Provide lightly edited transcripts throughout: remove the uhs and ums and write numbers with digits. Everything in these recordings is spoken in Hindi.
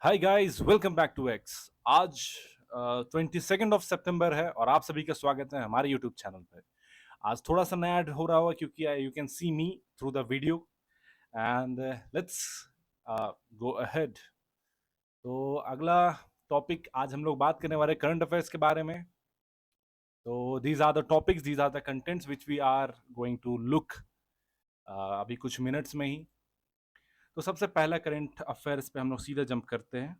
Hi guys, welcome back to X. आज 22 सितंबर है और आप सभी का स्वागत है हमारे यूट्यूब चैनल पे। आज थोड़ा सा नया ऐड हो रहा होगा क्योंकि you can see me through the video and let's go ahead. तो अगला टॉपिक आज हम लोग बात करने वाले करंट अफेयर्स के बारे में। तो these are the topics, these are the contents which we are going to look अभी कुछ मिनट्स में ही। तो सबसे पहला करंट अफेयर्स पे हम लोग सीधा जंप करते हैं।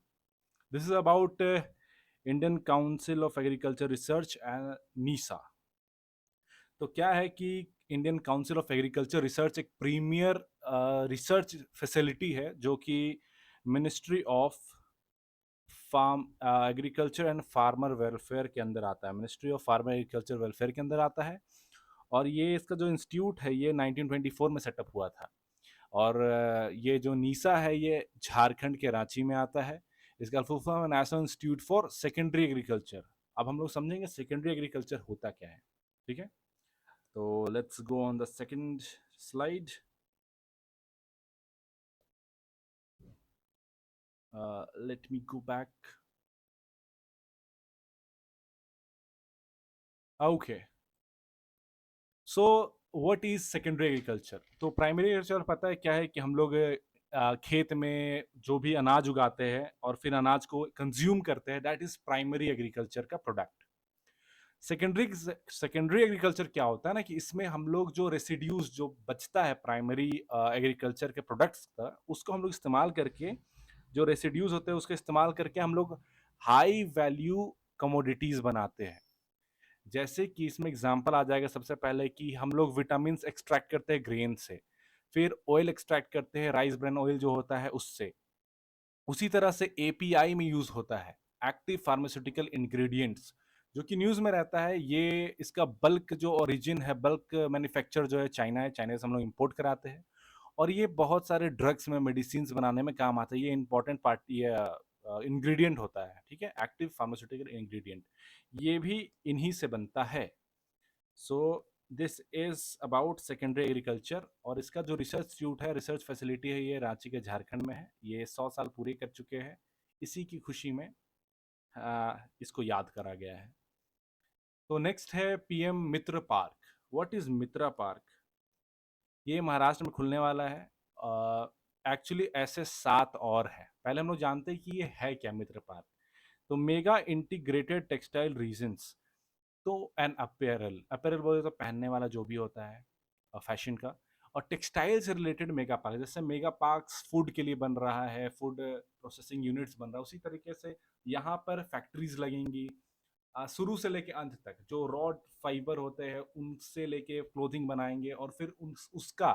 This is about Indian Council of Agriculture Research and NISA. तो क्या है कि Indian Council of Agriculture Research एक प्रीमियर रिसर्च फैसिलिटी है जो कि ministry of farm agriculture and farmer welfare के अंदर आता है। Ministry of farmer agriculture welfare के अंदर आता है और ये इसका जो इंस्टीट्यूट है ये 1924 में सेटअप हुआ था। और ये जो नीसा है ये झारखंड के रांची में आता है। इसका फुल फॉर्म है national institute for secondary agriculture. अब हम लोग समझेंगे सेकेंडरी एग्रीकल्चर होता क्या है। ठीक है, तो let's go on the second slide. Let me go back. Okay, so what is secondary agriculture? तो प्राइमरी एग्रीकल्चर पता है क्या है कि हम लोग खेत में जो भी अनाज उगाते हैं और फिर अनाज को कंज्यूम करते हैं, दैट इज प्राइमरी एग्रीकल्चर का प्रोडक्ट। सेकेंडरी सेकेंडरी एग्रीकल्चर क्या होता है ना कि इसमें हम लोग जो रेसिड्यूज जो बचता है प्राइमरी एग्रीकल्चर के प्रोडक्ट्स का, उसको हम लोग इस्तेमाल करके, जो रेसिड्यूज होते हैं उसका इस्तेमाल करके हम लोग हाई वैल्यू कमोडिटीज बनाते हैं। जैसे कि इसमें एग्जांपल आ जाएगा सबसे पहले कि हम लोग विटामिन एक्सट्रैक्ट करते हैं ग्रेन से, फिर ऑयल एक्सट्रैक्ट करते हैं राइस ब्रान ऑयल जो होता है उससे। उसी तरह से एपीआई में यूज होता है एक्टिव फार्मास्यूटिकल इंग्रेडिएंट्स, जो कि न्यूज में रहता है। ये इसका बल्क जो ओरिजिन है, बल्क मैन्युफैक्चर जो है चाइना है, चाइना से हम लोग इंपोर्ट कराते हैं। और ये बहुत सारे ड्रग्स में, मेडिसिन बनाने में काम आता है। ये इंपॉर्टेंट पार्ट, ये इंग्रेडिएंट होता है। ठीक है, एक्टिव फार्मास्यूटिकल इंग्रेडिएंट ये भी इन्हीं से बनता है। So this is about secondary agriculture. और इसका जो रिसर्च इंस्टीट्यूट है, रिसर्च फैसिलिटी है, ये रांची के झारखंड में है। ये 100 साल पूरे कर चुके हैं। इसी की खुशी में इसको याद करा गया है। तो नेक्स्ट है PM Mitra park. What is Mitra park? ये महाराष्ट्र में खुलने वाला है। एक्चुअली ऐसे 7 और हैं। पहले हम लोग जानते हैं कि ये है क्या मित्र पार्क। तो मेगा इंटीग्रेटेड टेक्सटाइल रीजन्स, तो एन अपेरल, अपेरल बोले तो पहनने वाला जो भी होता है फैशन का। और टेक्सटाइल से रिलेटेड मेगा पार्क, जैसे मेगा पार्क्स फूड के लिए बन रहा है, फूड प्रोसेसिंग यूनिट्स बन रहा है, उसी तरीके से यहाँ पर फैक्ट्रीज लगेंगी। शुरू से लेके अंत तक जो रॉड फाइबर होते हैं उनसे लेके क्लोथिंग बनाएंगे और फिर उसका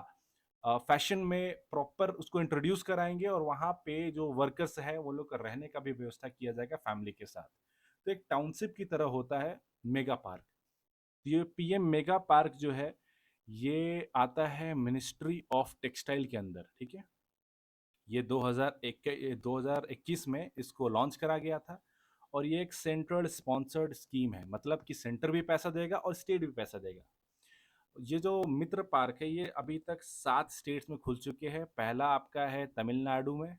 फैशन में प्रॉपर उसको इंट्रोड्यूस कराएंगे। और वहाँ पे जो वर्कर्स है वो लोग का रहने का भी व्यवस्था किया जाएगा फैमिली के साथ। तो एक टाउनशिप की तरह होता है मेगा पार्क। ये पीएम मेगा पार्क जो है ये आता है मिनिस्ट्री ऑफ टेक्सटाइल के अंदर। ठीक है, ये 2021 में इसको लॉन्च करा गया था। और ये एक सेंट्रल स्पॉन्सर्ड स्कीम है, मतलब कि सेंटर भी पैसा देगा और स्टेट भी पैसा देगा। ये जो मित्र पार्क है ये अभी तक 7 स्टेट्स में खुल चुके हैं। पहला आपका है तमिलनाडु में,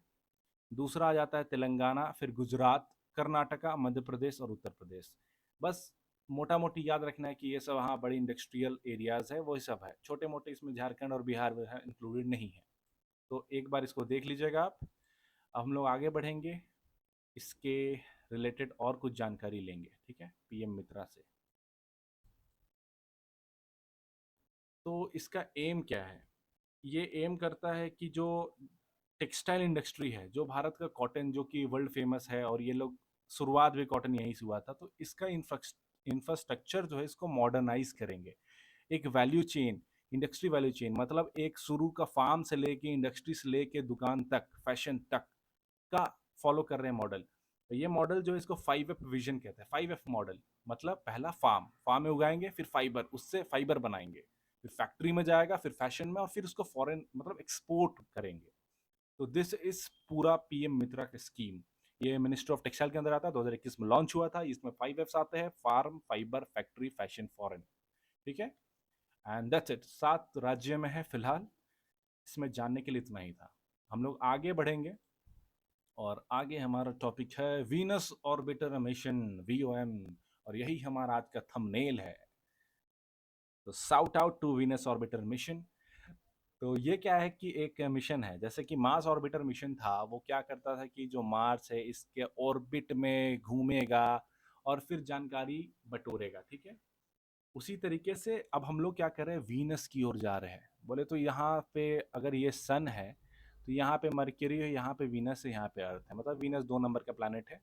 दूसरा आ जाता है तेलंगाना, फिर गुजरात, कर्नाटका, मध्य प्रदेश और उत्तर प्रदेश। बस मोटा मोटी याद रखना है कि ये सब हाँ बड़ी इंडस्ट्रियल एरियाज है, वही सब है। छोटे मोटे इसमें झारखंड और बिहार इंक्लूडेड नहीं है। तो एक बार इसको देख लीजिएगा आप। अब हम लोग आगे बढ़ेंगे, इसके रिलेटेड और कुछ जानकारी लेंगे। ठीक है, पीएम मित्रा से। तो इसका एम क्या है? ये एम करता है कि जो टेक्सटाइल इंडस्ट्री है, जो भारत का कॉटन जो कि वर्ल्ड फेमस है, और ये लोग शुरुआत भी कॉटन यहीं से हुआ था, तो इसका इंफ्रास्ट्रक्चर जो है इसको मॉडर्नाइज करेंगे। एक value chain, industry value chain, मतलब एक शुरू का फार्म से लेके इंडस्ट्री से लेके दुकान तक, फैशन तक का फॉलो कर रहे हैं मॉडल। तो ये मॉडल जो है इसको 5F विजन कहते हैं। 5F मॉडल मतलब पहला फार्म, फार्म में उगाएंगे, फिर फाइबर, उससे फाइबर बनाएंगे, फिर फैक्ट्री में जाएगा, फिर फैशन में, और फिर उसको फॉरेन मतलब एक्सपोर्ट करेंगे। तो दिस इज पूरा पीएम मित्रा का स्कीम। ये मिनिस्ट्री ऑफ टेक्सटाइल के अंदर आता है, 2021 में लॉन्च हुआ था। इसमें 5Fs आते हैं: farm, fibre, factory, fashion, foreign. ठीक है, एंड दैट्स इट। 7 राज्य में है फिलहाल। इसमें जानने के लिए इतना ही था। हम लोग आगे बढ़ेंगे और आगे हमारा टॉपिक है वीनस ऑर्बिटर मिशन, वीओएम, और यही हमारा आज का थंबनेल है। तो shout out to Venus orbiter mission. तो ये क्या है कि एक मिशन है, जैसे कि मार्स ऑर्बिटर मिशन था, वो क्या करता था कि जो मार्स है इसके ऑर्बिट में घूमेगा और फिर जानकारी बटोरेगा, ठीक है। उसी तरीके से अब हम लोग क्या कर रहे हैं, वीनस की ओर जा रहे हैं। बोले तो यहाँ पे अगर ये सन है तो यहाँ पे मरकरी है, यहाँ पे वीनस है, यहाँ पे अर्थ है, मतलब वीनस 2 नंबर का प्लानट है।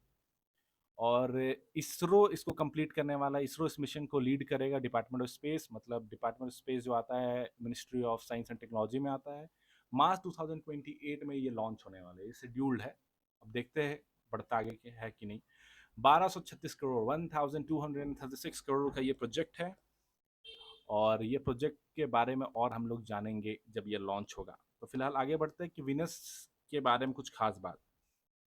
और इसरो इसको कंप्लीट करने वाला है। इसरो इस मिशन को लीड करेगा डिपार्टमेंट ऑफ स्पेस, मतलब डिपार्टमेंट ऑफ स्पेस जो आता है ministry of science and technology में आता है। मार्च 2028 में ये लॉन्च होने वाले, ये शेड्यूल्ड है। अब देखते हैं बढ़ता आगे के है कि नहीं। 1236 करोड़ 1236 करोड़ का ये प्रोजेक्ट है, और ये प्रोजेक्ट के बारे में और हम लोग जानेंगे जब ये लॉन्च होगा। तो फिलहाल आगे बढ़ते हैं कि विनस के बारे में कुछ खास बात।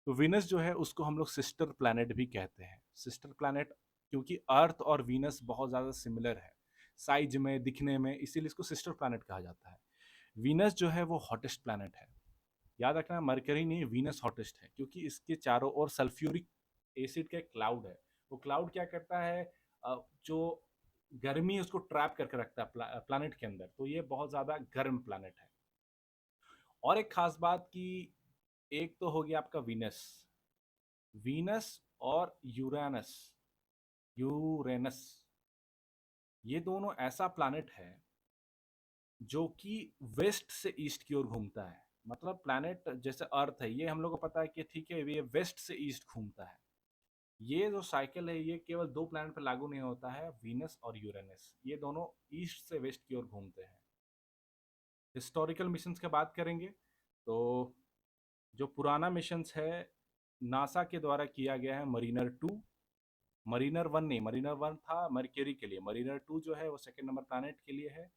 तो विनस जो है उसको हम लोग सिस्टर प्लैनेट भी कहते हैं। सिस्टर प्लैनेट क्योंकि अर्थ और वीनस बहुत ज़्यादा सिमिलर है साइज में, दिखने में, इसीलिए इसको सिस्टर प्लैनेट कहा जाता है। वीनस जो है वो हॉटेस्ट प्लैनेट है। याद रखना, मरकरी नहीं, वीनस हॉटेस्ट है, क्योंकि इसके चारों ओर सल्फ्यूरिक एसिड का एक क्लाउड है। वो क्लाउड क्या करता है, जो गर्मी है उसको ट्रैप करके रखता है प्लैनेट के अंदर, तो ये बहुत ज़्यादा गर्म प्लैनेट है। और एक खास बात कि एक तो हो गया आपका वीनस, वीनस और यूरेनस, यूरेनस, ये दोनों ऐसा प्लैनेट है जो कि वेस्ट से ईस्ट की ओर घूमता है। मतलब प्लैनेट जैसे अर्थ है, ये हम लोग को पता है कि ठीक है ये वेस्ट से ईस्ट घूमता है। ये जो साइकिल है ये केवल 2 प्लैनेट पर लागू नहीं होता है, वीनस और यूरेनस, ये दोनों ईस्ट से वेस्ट की ओर घूमते हैं। हिस्टोरिकल मिशंस की बात करेंगे तो जो पुराना मिशंस है नासा के द्वारा किया गया है, मरीनर 2, मरीनर 1 नहीं, मरीनर 1 था मरकरी के लिए, मरीनर 2 जो है वो सेकंड नंबर प्लैनेट के लिए है,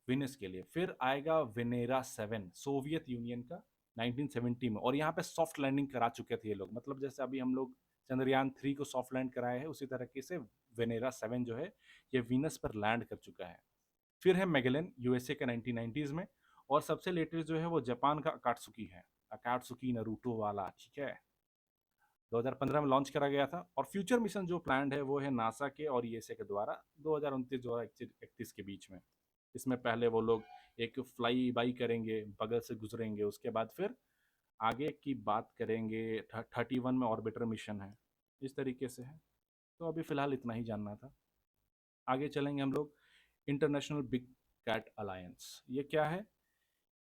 विनस के लिए। फिर आएगा वेनेरा 7, सोवियत यूनियन का, 1970 में, और यहाँ पे सॉफ्ट लैंडिंग करा चुके थे ये लोग। मतलब जैसे अभी हम लोग चंद्रयान 3 को सॉफ्ट लैंड कराए हैं, उसी तरीके से वेनेरा 7 जो है ये विनस पर लैंड कर चुका है। फिर है मेगेलन, यूएसए का 1990s में, और सबसे लेटेस्ट जो है वो जापान का अकाट्सुकी है, अकाट्सुकी नरूटो वाला, ठीक है। 2015 में लॉन्च करा गया था। और फ्यूचर मिशन जो प्लान्ड है वो है नासा के और ईएसए के द्वारा 2029-2031 के बीच में। इसमें पहले वो लोग एक फ्लाई बाई करेंगे, बगल से गुजरेंगे, उसके बाद फिर आगे की बात करेंगे। 31 में ऑर्बिटर मिशन है, इस तरीके से है। तो अभी फ़िलहाल इतना ही जानना था। आगे चलेंगे हम लोग। इंटरनेशनल बिग कैट अलायंस, ये क्या है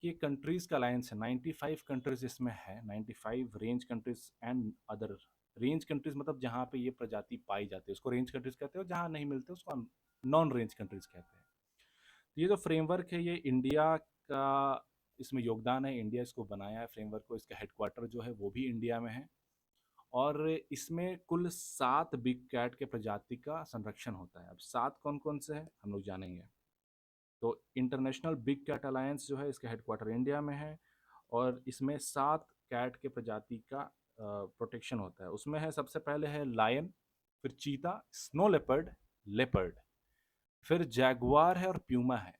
कि कंट्रीज़ का अलायंस है। 95 कंट्रीज़ इसमें है, 95 range countries and other. Range countries मतलब जहाँ पे ये प्रजाति पाई जाती है उसको रेंज कंट्रीज़ कहते हैं, और जहाँ नहीं मिलते उसको नॉन रेंज कंट्रीज़ कहते हैं। ये जो फ्रेमवर्क है ये इंडिया का इसमें योगदान है, इंडिया इसको बनाया है फ्रेमवर्क को, इसका हेडक्वार्टर जो है वो भी इंडिया में है। और इसमें कुल 7 बिग कैट के प्रजाति का संरक्षण होता है। अब 7 कौन कौन से हैं हम लोग जानेंगे। तो इंटरनेशनल बिग कैट अलायंस जो है इसका हेडक्वार्टर इंडिया में है, और इसमें 7 कैट के प्रजाति का प्रोटेक्शन होता है। उसमें है, सबसे पहले है लायन, फिर चीता, स्नो लेपर्ड, लेपर्ड, फिर जैगुआर है और प्यूमा है।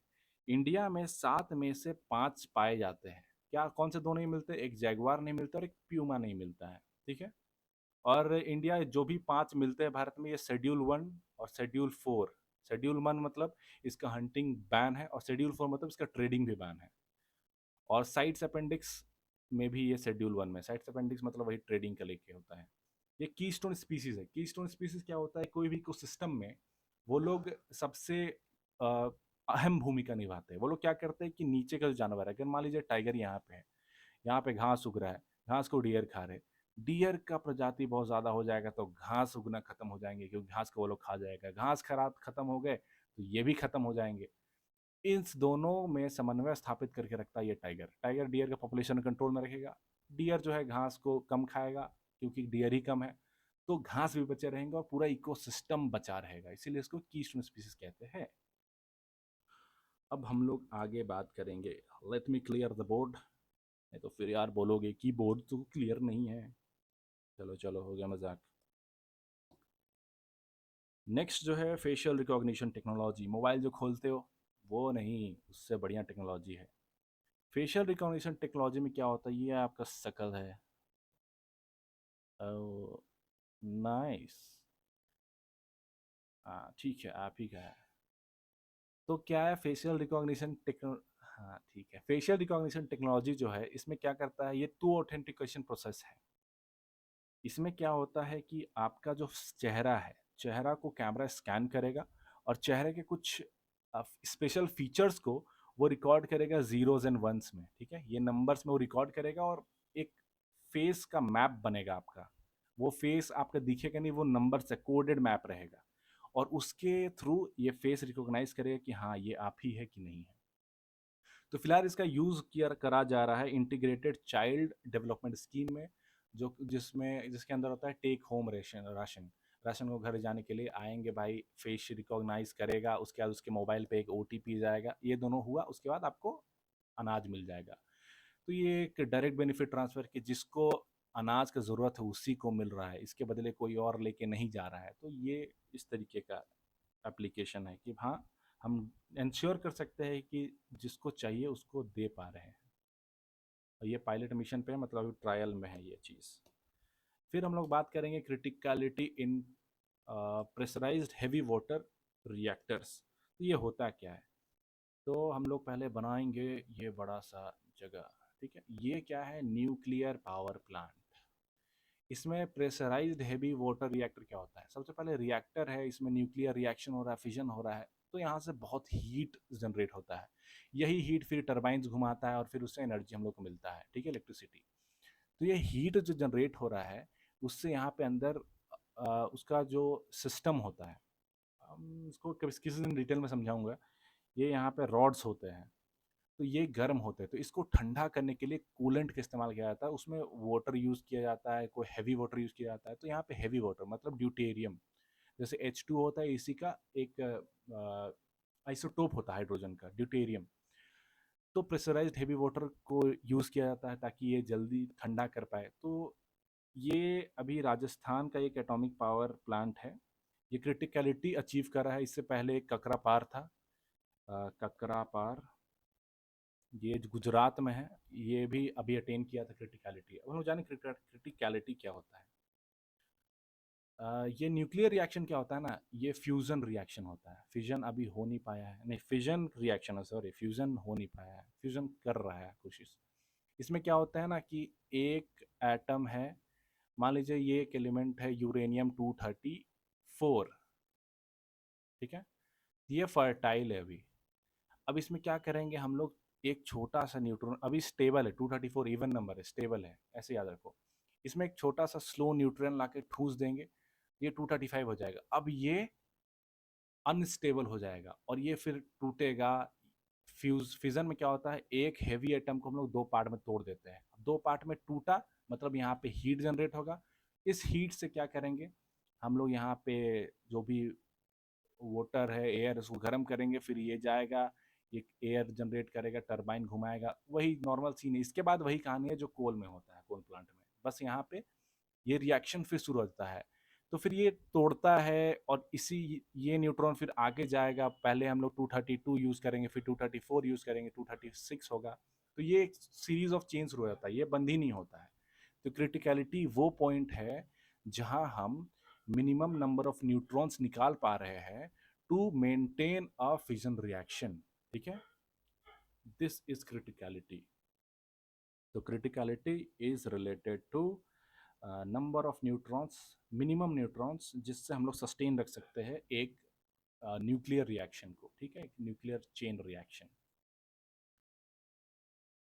इंडिया में 7 में से 5 पाए जाते हैं। क्या कौन से दो नहीं मिलते, एक जैगुआर नहीं मिलता और एक प्यूमा नहीं मिलता है, ठीक है। और इंडिया जो भी 5 मिलते हैं भारत में, ये शेड्यूल 1 और शेड्यूल 4। शेड्यूल 1 मतलब इसका हंटिंग बैन है, और शेड्यूल 4 मतलब इसका ट्रेडिंग भी बैन है। और साइट्स अपेंडिक्स में भी ये शेड्यूल 1 में, साइट्स अपेंडिक्स मतलब वही ट्रेडिंग का लेके होता है। ये कीस्टोन स्पीसीज है। कीस्टोन स्पीसीज क्या होता है, कोई भी इकोसिस्टम में वो लोग सबसे अहम भूमिका निभाते हैं। वो लोग क्या करते हैं कि नीचे का जो जानवर है, अगर मान लीजिए टाइगर यहाँ पे है, यहाँ पे घास उग रहा है, घास को डियर खा रहे, डियर का प्रजाति बहुत ज़्यादा हो जाएगा तो घास उगना खत्म हो जाएंगे, क्योंकि घास को वो लोग खा जाएगा। घास खराब खत्म हो गए तो ये भी खत्म हो जाएंगे। इन दोनों में समन्वय स्थापित करके रखता है ये टाइगर। टाइगर डियर का पॉपुलेशन कंट्रोल में रखेगा। डियर जो है घास को कम खाएगा, क्योंकि डियर ही कम है, तो घास भी बचे रहेंगे और पूरा इकोसिस्टम बचा रहेगा, इसीलिए इसको कीस्टोन स्पीसीज कहते हैं। अब हम लोग आगे बात करेंगे। Let me clear the board, नहीं तो फिर यार बोलोगे कि बोर्ड तो क्लियर नहीं है। चलो चलो, हो गया मजाक। नेक्स्ट जो है फेशियल रिकॉग्निशन टेक्नोलॉजी। मोबाइल जो खोलते हो वो नहीं, उससे बढ़िया टेक्नोलॉजी है। फेशियल रिकॉग्निशन टेक्नोलॉजी में क्या होता है, ये आपका शकल है, नाइस। हाँ ठीक है, आप ही का है। तो क्या है फेशियल रिकॉग्निशन टेक्नो हाँ ठीक है, फेशियल रिकॉग्निशन टेक्नोलॉजी जो है इसमें क्या करता है, ये टू ऑथेंटिकेशन प्रोसेस है। इसमें क्या होता है कि आपका जो चेहरा है, चेहरा को कैमरा स्कैन करेगा और चेहरे के कुछ स्पेशल फीचर्स को वो रिकॉर्ड करेगा जीरोज एंड वंस में, ठीक है, ये नंबर्स में वो रिकॉर्ड करेगा और एक फेस का मैप बनेगा आपका। वो फेस आपका दिखेगा नहीं, वो नंबर से कोडेड मैप रहेगा और उसके थ्रू ये फेस रिकॉग्नाइज करेगा कि हाँ ये आप ही है कि नहीं है। तो फिलहाल इसका यूज़ किया करा जा रहा है इंटीग्रेटेड चाइल्ड डेवलपमेंट स्कीम में, जो जिसके अंदर होता है take home ration ration ration को घर जाने के लिए आएंगे भाई, फेस रिकॉग्नाइज करेगा, उसके बाद उसके मोबाइल पे एक ओटीपी जाएगा, ये दोनों हुआ उसके बाद आपको अनाज मिल जाएगा। तो ये एक डायरेक्ट बेनिफिट ट्रांसफर कि जिसको अनाज का ज़रूरत है उसी को मिल रहा है, इसके बदले कोई और लेके नहीं जा रहा है। तो ये इस तरीके का एप्लीकेशन है कि हाँ, हम इंश्योर कर सकते हैं कि जिसको चाहिए उसको दे पा रहे हैं। और ये पायलट मिशन पे है, मतलब अभी ट्रायल में है ये चीज़। फिर हम लोग बात करेंगे क्रिटिकलिटी इन प्रेशराइज्ड हेवी वाटर रिएक्टर्स। तो ये होता क्या है, तो हम लोग पहले बनाएंगे ये बड़ा सा जगह, ठीक है, ये क्या है, न्यूक्लियर पावर प्लांट। इसमें प्रेशराइज्ड हेवी वाटर रिएक्टर क्या होता है, सबसे पहले रिएक्टर है, इसमें न्यूक्लियर रिएक्शन हो रहा है, फिजन हो रहा है, तो यहाँ से बहुत हीट जनरेट होता है। यही हीट फिर टरबाइंस घुमाता है और फिर उससे एनर्जी हम लोग को मिलता है, ठीक है, इलेक्ट्रिसिटी। तो ये हीट जो जनरेट हो रहा है उससे यहाँ पे अंदर उसका जो सिस्टम होता है, हम इसको किसी दिन डिटेल में समझाऊंगा। ये यहाँ पे रॉड्स होते हैं, तो ये गर्म होते हैं, तो इसको ठंडा करने के लिए कूलेंट का इस्तेमाल किया जाता है, उसमें वाटर यूज़ किया जाता है, कोई हैवी वाटर यूज़ किया जाता है। तो यहाँ पे हैवी वाटर मतलब ड्यूटेरियम, जैसे H2 होता है इसी का एक आइसोटोप होता है हाइड्रोजन का, ड्यूटेरियम। तो प्रेशराइज्ड हेवी वाटर को यूज़ किया जाता है ताकि ये जल्दी ठंडा कर पाए। तो ये अभी राजस्थान का एक एटॉमिक पावर प्लांट है, ये क्रिटिकलिटी अचीव कर रहा है। इससे पहले एक ककरा पार था, ककरा पार, ये गुजरात में है, ये भी अभी अटेन किया था क्रिटिकलिटी। अब हम जाने क्रिटिकलिटी क्या होता है। ये न्यूक्लियर रिएक्शन क्या होता है ना, ये फ्यूजन रिएक्शन होता है, फिजन अभी हो नहीं पाया है, नहीं फिजन रिएक्शन है, सॉरी, फ्यूजन हो नहीं पाया है, फ्यूजन कर रहा है कोशिश। इसमें क्या होता है ना कि एक एटम है, मान लीजिए ये एक एलिमेंट है यूरेनियम 234, ठीक है, ये फर्टाइल है अभी। अब इसमें क्या करेंगे हम लोग, एक छोटा सा न्यूट्रॉन अभी स्टेबल है, 234 इवन नंबर है, स्टेबल है, ऐसे याद रखो। इसमें एक छोटा सा स्लो न्यूट्रॉन लाके ठूस देंगे, ये 235 हो जाएगा। अब ये अनस्टेबल हो जाएगा और ये फिर टूटेगा। फिजन में क्या होता है, एक हेवी एटम को हम लोग दो पार्ट में तोड़ देते हैं, दो पार्ट में टूटा, मतलब यहाँ पे हीट जनरेट होगा। इस हीट से क्या करेंगे हम लोग, यहाँ पे जो भी वाटर है, एयर, उसको गर्म करेंगे, फिर ये जाएगा, ये एयर जनरेट करेगा, टरबाइन घुमाएगा, वही नॉर्मल सीन है। इसके बाद वही कहानी है जो कोल में होता है, कोल प्लांट में, बस यहाँ पे ये रिएक्शन फिर शुरू होता है। तो फिर ये तोड़ता है और इसी ये न्यूट्रॉन फिर आगे जाएगा, पहले हम लोग 232 यूज़ करेंगे, फिर 234 यूज़ करेंगे, 236 होगा। तो ये एक सीरीज ऑफ चेंज शुरू हो जाता है, ये बंद ही नहीं होता है। तो क्रिटिकलिटी वो पॉइंट है जहां हम मिनिमम नंबर ऑफ न्यूट्रॉन्स निकाल पा रहे हैं to maintain a fission reaction, ठीक है, दिस इज क्रिटिकलिटी। तो criticality is related to number of neutrons, minimum neutrons जिससे हम लोग सस्टेन रख सकते हैं एक न्यूक्लियर रिएक्शन को, ठीक है, एक nuclear chain reaction.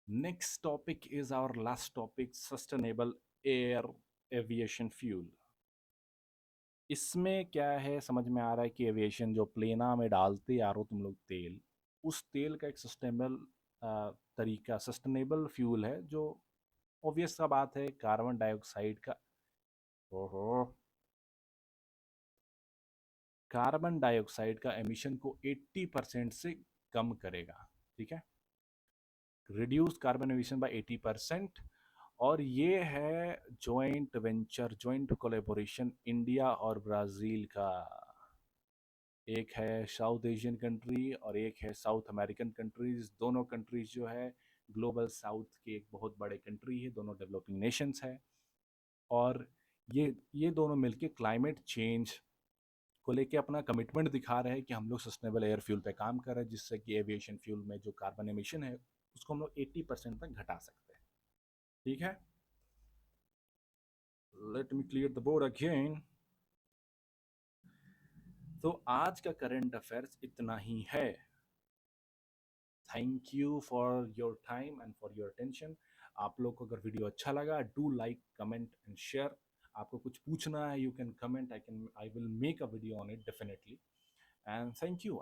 Next topic is our last topic, sustainable air aviation fuel. इसमें क्या है, समझ में आ रहा है कि एविएशन जो प्लेना में डालते यारो तुम लोग तेल, उस तेल का एक सस्टेनेबल तरीका, सस्टेनेबल फ्यूल है जो ऑब्वियस सा बात है कार्बन डाइऑक्साइड का, ओहो, कार्बन डाइऑक्साइड का एमिशन को 80% से कम करेगा, ठीक है, रिड्यूस कार्बन एमिशन बाय 80%। और ये है joint venture, joint collaboration India और ब्राज़ील का। एक है साउथ एशियन कंट्री और एक है साउथ अमेरिकन कंट्रीज। दोनों कंट्रीज जो है ग्लोबल साउथ के एक बहुत बड़े कंट्री है, दोनों डेवलपिंग नेशंस है। और ये दोनों मिलके क्लाइमेट चेंज को लेके अपना कमिटमेंट दिखा रहे हैं कि हम लोग सस्टेनेबल एयर फ्यूल पे काम कर रहे हैं, जिससे कि एविएशन फ्यूल में जो कार्बन एमिशन है उसको हम लोग 80% तक घटा सकते हैं। ठीक है, let me clear the board again. तो आज का करंट अफेयर्स इतना ही है। Thank you for your time and for your attention. आप लोग को अगर वीडियो अच्छा लगा, do like, comment and share. आपको कुछ पूछना है, you can comment, I will make a video on it definitely. And thank you.